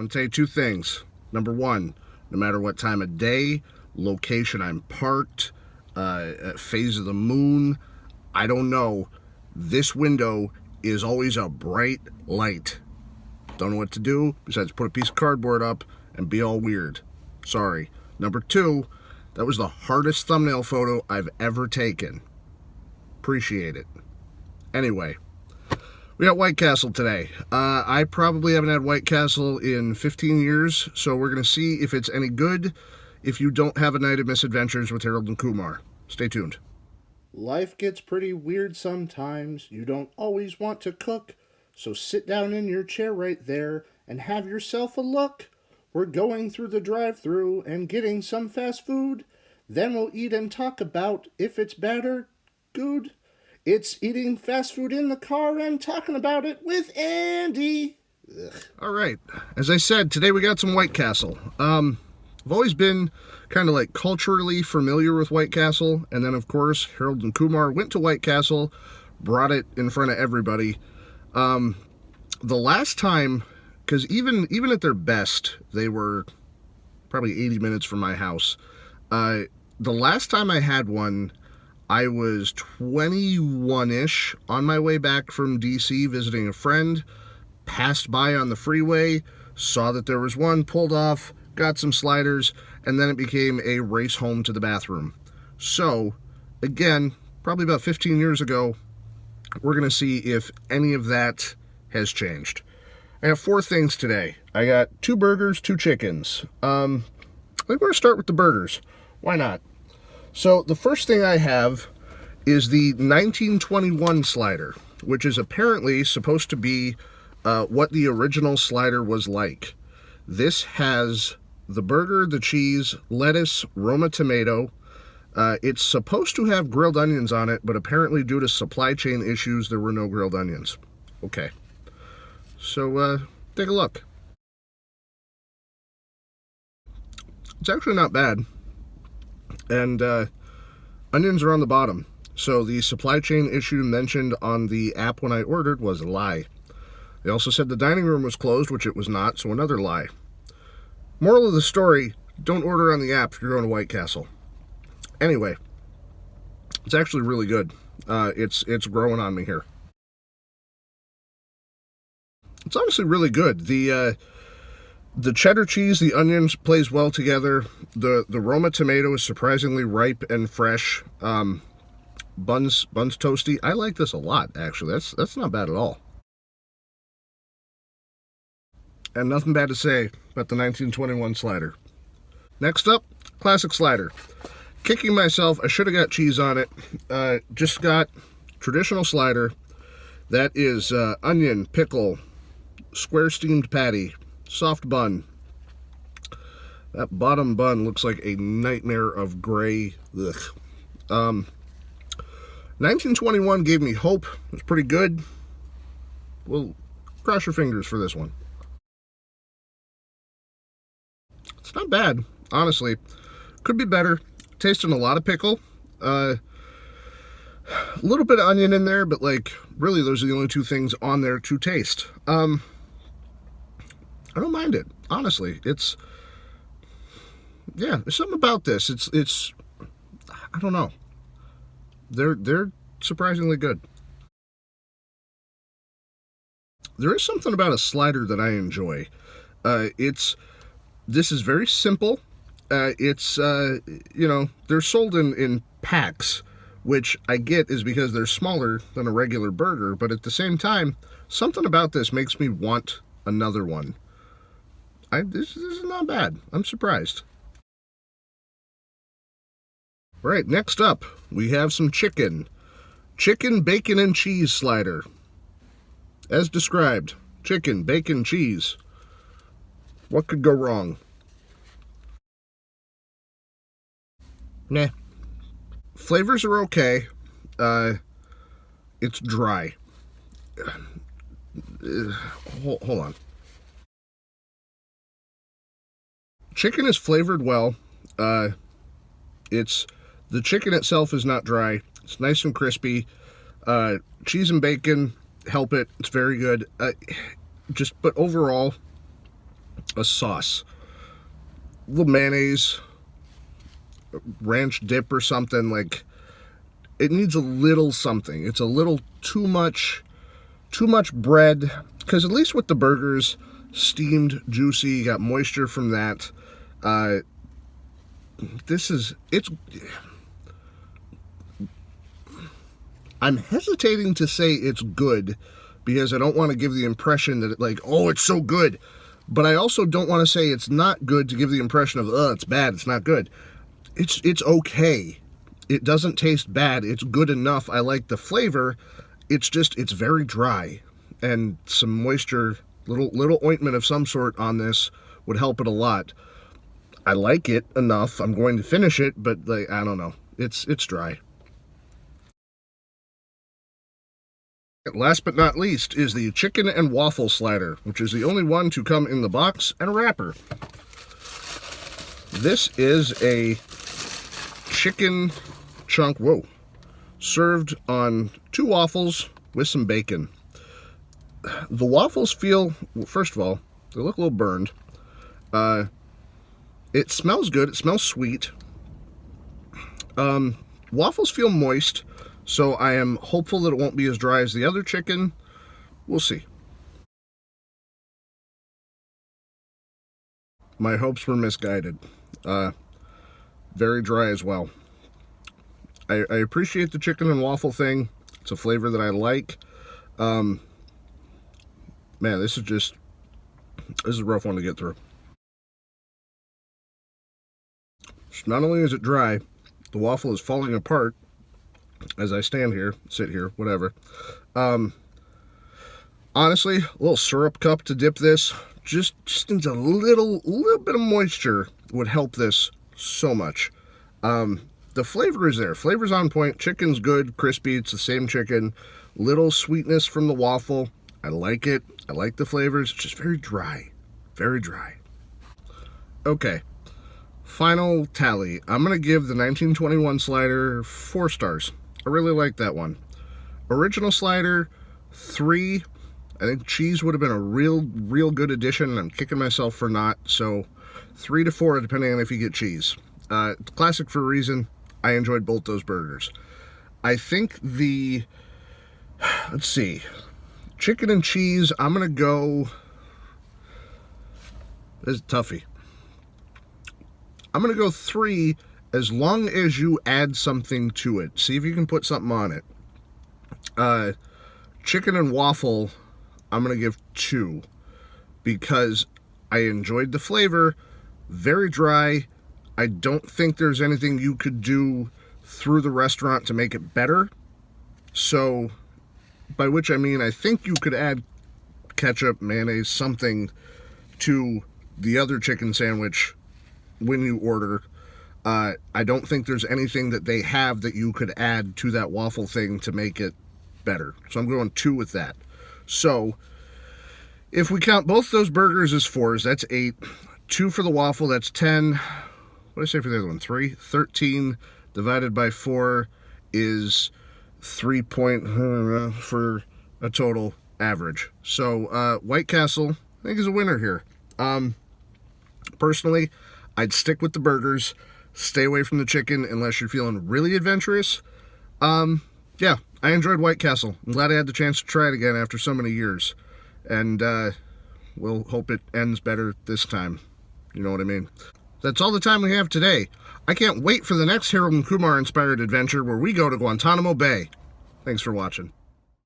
going to tell you two things. Number one, no matter what time of day, location I'm parked, phase of the moon, I don't know, this window is always a bright light. Don't know what to do besides put a piece of cardboard up and be all weird. Sorry. Number two, that was the hardest thumbnail photo I've ever taken. Appreciate it. Anyway, we got White Castle today. I probably haven't had White Castle in 15 years, so we're going to see if it's any good if you don't have a night of misadventures with Harold and Kumar. Stay tuned. Life gets pretty weird sometimes. You don't always want to cook, so sit down in your chair right there and have yourself a look. We're going through the drive-thru and getting some fast food. Then we'll eat and talk about if it's bad or good. It's eating fast food in the car and talking about it with Andy. Ugh. All right. As I said, today we got some White Castle. I've always been kind of like culturally familiar with White Castle. And then, of course, Harold and Kumar went to White Castle, brought it in front of everybody. The last time, because even at their best, they were probably 80 minutes from my house. The last time I had one, I was 21-ish, on my way back from DC visiting a friend, passed by on the freeway, saw that there was one, pulled off, got some sliders, and then it became a race home to the bathroom. So, again, probably about 15 years ago, we're going to see if any of that has changed. I have 4 things today. I got 2 burgers, 2 chickens. I think we're going to start with the burgers. Why not? So the first thing I have is the 1921 slider, which is apparently supposed to be what the original slider was like. This has the burger, the cheese, lettuce, Roma tomato. It's supposed to have grilled onions on it, but apparently due to supply chain issues, there were no grilled onions. Okay. So, take a look. It's actually not bad. And onions are on the bottom. So the supply chain issue mentioned on the app when I ordered was a lie. They also said the dining room was closed, which it was not, so another lie. Moral of the story, don't order on the app if you're going to White Castle. Anyway, it's actually really good. It's growing on me here. It's honestly really good. The cheddar cheese, the onions plays well together. The Roma tomato is surprisingly ripe and fresh. Buns toasty. I like this a lot, actually. That's not bad at all. And nothing bad to say about the 1921 slider. Next up, classic slider. Kicking myself, I should have got cheese on it. Just got traditional slider. That is onion, pickle, square steamed patty, soft bun. That bottom bun looks like a nightmare of gray. Ugh. 1921 gave me hope. It was pretty good. Well, cross your fingers for this one. It's not bad, honestly. Could be better. Tasting a lot of pickle. A little bit of onion in there, but like, really, those are the only 2 things on there to taste. I don't mind it, honestly. It's, yeah, there's something about this. It's, I don't know. They're surprisingly good. There is something about a slider that I enjoy. This is very simple. It's, they're sold in packs, which I get is because they're smaller than a regular burger, but at the same time, something about this makes me want another one. This is not bad. I'm surprised. All right, next up, we have some chicken. Chicken, bacon, and cheese slider. As described, chicken, bacon, cheese. What could go wrong? Nah. Flavors are okay. It's dry. Hold on. Chicken is flavored well. The chicken itself is not dry. It's nice and crispy. Cheese and bacon help it. It's very good. But overall, a sauce. A little mayonnaise, ranch dip or something. Like, it needs a little something. It's a little too much bread, because at least with the burgers, steamed, juicy, you got moisture from that. I'm hesitating to say it's good, because I don't want to give the impression that it's so good. But I also don't want to say it's not good to give the impression of, it's bad, it's not good. It's okay. It doesn't taste bad. It's good enough. I like the flavor. It's very dry, and some moisture, little ointment of some sort on this would help it a lot. I like it enough. I'm going to finish it, but I don't know. It's dry. Last but not least is the chicken and waffle slider, which is the only one to come in the box and a wrapper. This is a chicken chunk, served on 2 waffles with some bacon. The waffles feel, first of all, they look a little burned. It smells good. It smells sweet. Waffles feel moist, so I am hopeful that it won't be as dry as the other chicken. We'll see. My hopes were misguided. Very dry as well. I appreciate the chicken and waffle thing. It's a flavor that I like. Man, this is a rough one to get through. So not only is it dry, the waffle is falling apart as I sit here, whatever. Honestly, a little syrup cup to dip this. Just needs a little bit of moisture would help this so much. The flavor is there. Flavor's on point. Chicken's good, crispy. It's the same chicken. Little sweetness from the waffle. I like it. I like the flavors. It's just very dry. Very dry. Okay. Final tally. I'm going to give the 1921 slider 4 stars. I really like that one. Original slider, 3. I think cheese would have been a real good addition, and I'm kicking myself for not. So 3 to 4, depending on if you get cheese. Classic for a reason. I enjoyed both those burgers. I think let's see, chicken and cheese, I'm going to go, this is a toughie. I'm going to go 3 as long as you add something to it. See if you can put something on it. Chicken and waffle, I'm going to give 2 because I enjoyed the flavor. Very dry. I don't think there's anything you could do through the restaurant to make it better. So, by which I mean, I think you could add ketchup, mayonnaise, something to the other chicken sandwich when you order. I don't think there's anything that they have that you could add to that waffle thing to make it better. So I'm going 2 with that. So, if we count both those burgers as 4s, that's 8. 2 for the waffle, that's 10. What did I say for the other one? 3? 13 divided by 4 is 3 for a total average. So, White Castle, I think, is a winner here. Personally, I'd stick with the burgers. Stay away from the chicken unless you're feeling really adventurous. Yeah, I enjoyed White Castle. I'm glad I had the chance to try it again after so many years. And we'll hope it ends better this time. You know what I mean? That's all the time we have today. I can't wait for the next Harold and Kumar inspired adventure where we go to Guantanamo Bay. Thanks for watching.